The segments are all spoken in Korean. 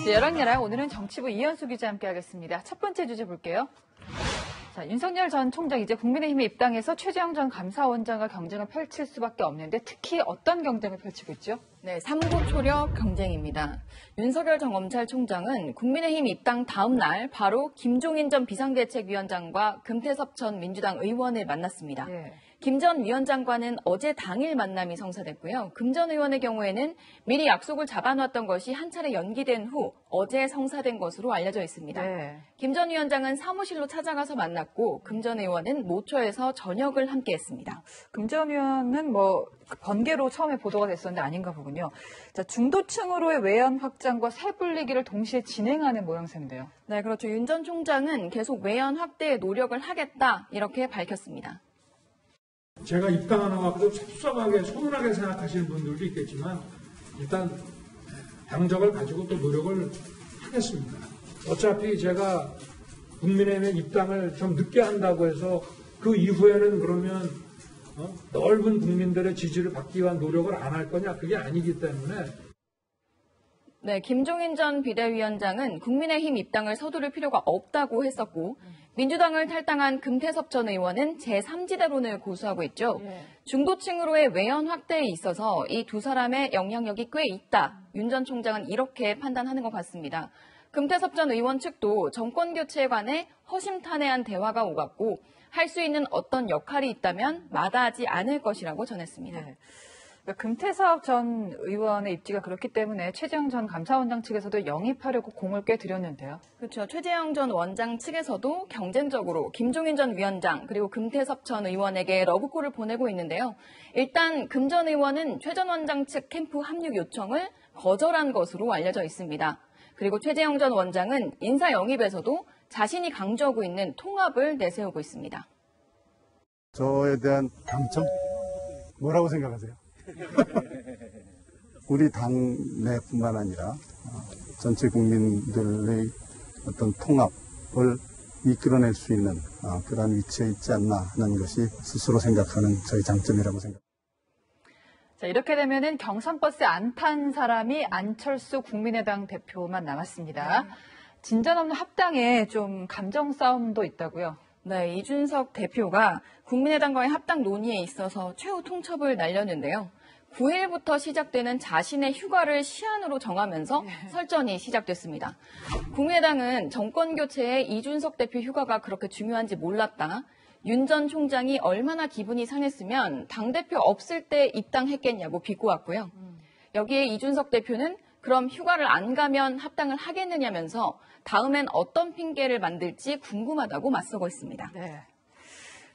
네, 여랑야랑 오늘은 정치부 이현수 기자 함께하겠습니다. 첫 번째 주제 볼게요. 자, 윤석열 전 총장 이제 국민의힘에 입당해서 최재형 전 감사원장과 경쟁을 펼칠 수밖에 없는데 특히 어떤 경쟁을 펼치고 있죠? 네, 삼국초력 경쟁입니다. 윤석열 전 검찰총장은 국민의힘 입당 다음 날 바로 김종인 전 비상대책위원장과 금태섭 전 민주당 의원을 만났습니다. 네. 김 전 위원장과는 어제 당일 만남이 성사됐고요. 금 전 의원의 경우에는 미리 약속을 잡아놨던 것이 한 차례 연기된 후 어제 성사된 것으로 알려져 있습니다. 네. 김 전 위원장은 사무실로 찾아가서 만났고 금 전 의원은 모처에서 저녁을 함께했습니다. 금 전 의원은 번개로 처음에 보도가 됐었는데 아닌가 보군요. 자, 중도층으로의 외연 확장과 세분리기를 동시에 진행하는 모양새인데요. 네, 그렇죠. 윤 전 총장은 계속 외연 확대에 노력을 하겠다 이렇게 밝혔습니다. 제가 입당하는 것도 섭섭하게 서운하게 생각하시는 분들도 있겠지만 일단 당적을 가지고 또 노력을 하겠습니다. 어차피 제가 국민의힘에 입당을 좀 늦게 한다고 해서 그 이후에는 그러면 넓은 국민들의 지지를 받기 위한 노력을 안 할 거냐? 그게 아니기 때문에. 네, 김종인 전 비대위원장은 국민의힘 입당을 서두를 필요가 없다고 했었고 민주당을 탈당한 금태섭 전 의원은 제3지대론을 고수하고 있죠. 중도층으로의 외연 확대에 있어서 이 두 사람의 영향력이 꽤 있다. 윤 전 총장은 이렇게 판단하는 것 같습니다. 금태섭 전 의원 측도 정권 교체에 관해 허심탄회한 대화가 오갔고 할 수 있는 어떤 역할이 있다면 마다하지 않을 것이라고 전했습니다. 네. 금태섭 전 의원의 입지가 그렇기 때문에 최재형 전 감사원장 측에서도 영입하려고 공을 꽤 들였는데요. 그렇죠. 최재형 전 원장 측에서도 경쟁적으로 김종인 전 위원장 그리고 금태섭 전 의원에게 러브콜을 보내고 있는데요. 일단 금 전 의원은 최 전 원장 측 캠프 합류 요청을 거절한 것으로 알려져 있습니다. 그리고 최재형 전 원장은 인사 영입에서도 자신이 강조하고 있는 통합을 내세우고 있습니다. 저에 대한 당첨? 뭐라고 생각하세요? 우리 당내뿐만 아니라 전체 국민들의 어떤 통합을 이끌어낼 수 있는 그러한 위치에 있지 않나 하는 것이 스스로 생각하는 저희 장점이라고 생각합니다. 자, 이렇게 되면은 경선버스에 안 탄 사람이 안철수 국민의당 대표만 남았습니다. 진전 없는 합당에 좀 감정 싸움도 있다고요? 네, 이준석 대표가 국민의당과의 합당 논의에 있어서 최후 통첩을 날렸는데요. 9일부터 시작되는 자신의 휴가를 시한으로 정하면서 설전이 시작됐습니다. 국민의당은 정권 교체에 이준석 대표 휴가가 그렇게 중요한지 몰랐다. 윤 전 총장이 얼마나 기분이 상했으면 당대표 없을 때 입당했겠냐고 비꼬았고요. 여기에 이준석 대표는 그럼 휴가를 안 가면 합당을 하겠느냐면서 다음엔 어떤 핑계를 만들지 궁금하다고 맞서고 있습니다. 네.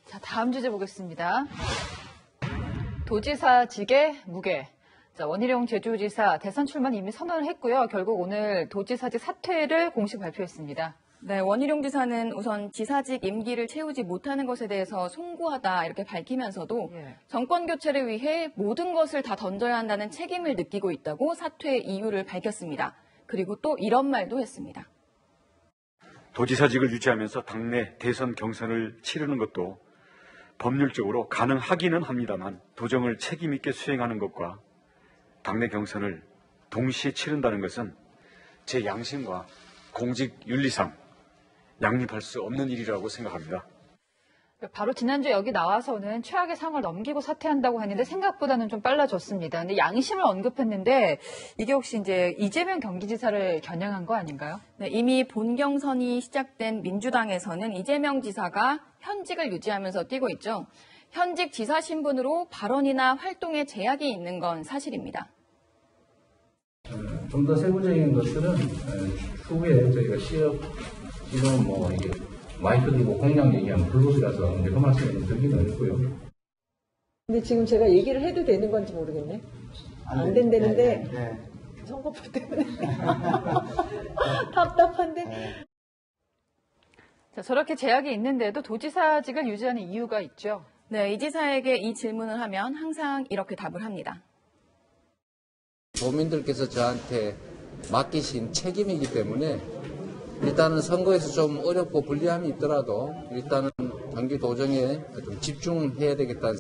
자, 다음 주제 보겠습니다. 도지사직의 무게. 자, 원희룡 제주지사 대선 출마는 이미 선언을 했고요. 결국 오늘 도지사직 사퇴를 공식 발표했습니다. 네, 원희룡 지사는 우선 지사직 임기를 채우지 못하는 것에 대해서 송구하다 이렇게 밝히면서도 정권 교체를 위해 모든 것을 다 던져야 한다는 책임을 느끼고 있다고 사퇴 이유를 밝혔습니다. 그리고 또 이런 말도 했습니다. 도지사직을 유지하면서 당내 대선 경선을 치르는 것도 법률적으로 가능하기는 합니다만 도정을 책임 있게 수행하는 것과 당내 경선을 동시에 치른다는 것은 제 양심과 공직 윤리상 양립할 수 없는 일이라고 생각합니다. 바로 지난주에 여기 나와서는 최악의 상을 넘기고 사퇴한다고 했는데 생각보다는 좀 빨라졌습니다. 근데 양심을 언급했는데 이게 혹시 이제 이재명 경기지사를 겨냥한 거 아닌가요? 네, 이미 본경선이 시작된 민주당에서는 이재명 지사가 현직을 유지하면서 뛰고 있죠. 현직 지사 신분으로 발언이나 활동에 제약이 있는 건 사실입니다. 좀 더 세부적인 것들은 추후에 저희가 시업 이런 이게 마이크 들고 공약 얘기하면 불법이라서 이제 그 말씀을 드리기는 어렵고요. 근데 지금 제가 얘기를 해도 되는 건지 모르겠네. 안 된다는데 네. 선거법 때문에 답답한데. 자, 저렇게 제약이 있는데도 도지사직을 유지하는 이유가 있죠. 네, 이 지사에게 이 질문을 하면 항상 이렇게 답을 합니다. 도민들께서 저한테 맡기신 책임이기 때문에 일단은 선거에서 좀 어렵고 불리함이 있더라도 일단은 경기도정에 좀 집중해야 되겠다는.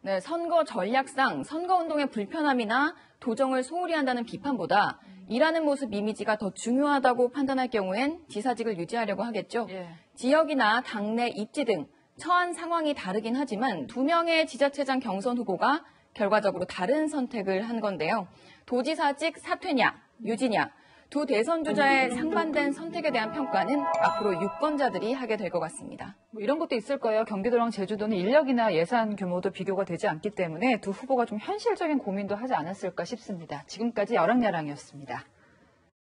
네, 선거 전략상 선거운동의 불편함이나 도정을 소홀히 한다는 비판보다 일하는 모습 이미지가 더 중요하다고 판단할 경우엔 지사직을 유지하려고 하겠죠. 예. 지역이나 당내 입지 등 처한 상황이 다르긴 하지만 2명의 지자체장 경선 후보가 결과적으로 다른 선택을 한 건데요. 도지사직 사퇴냐, 유지냐, 두 대선 주자의 상반된 선택에 대한 평가는 앞으로 유권자들이 하게 될 것 같습니다. 뭐 이런 것도 있을 거예요. 경기도랑 제주도는 인력이나 예산 규모도 비교가 되지 않기 때문에 두 후보가 좀 현실적인 고민도 하지 않았을까 싶습니다. 지금까지 여랑야랑이었습니다.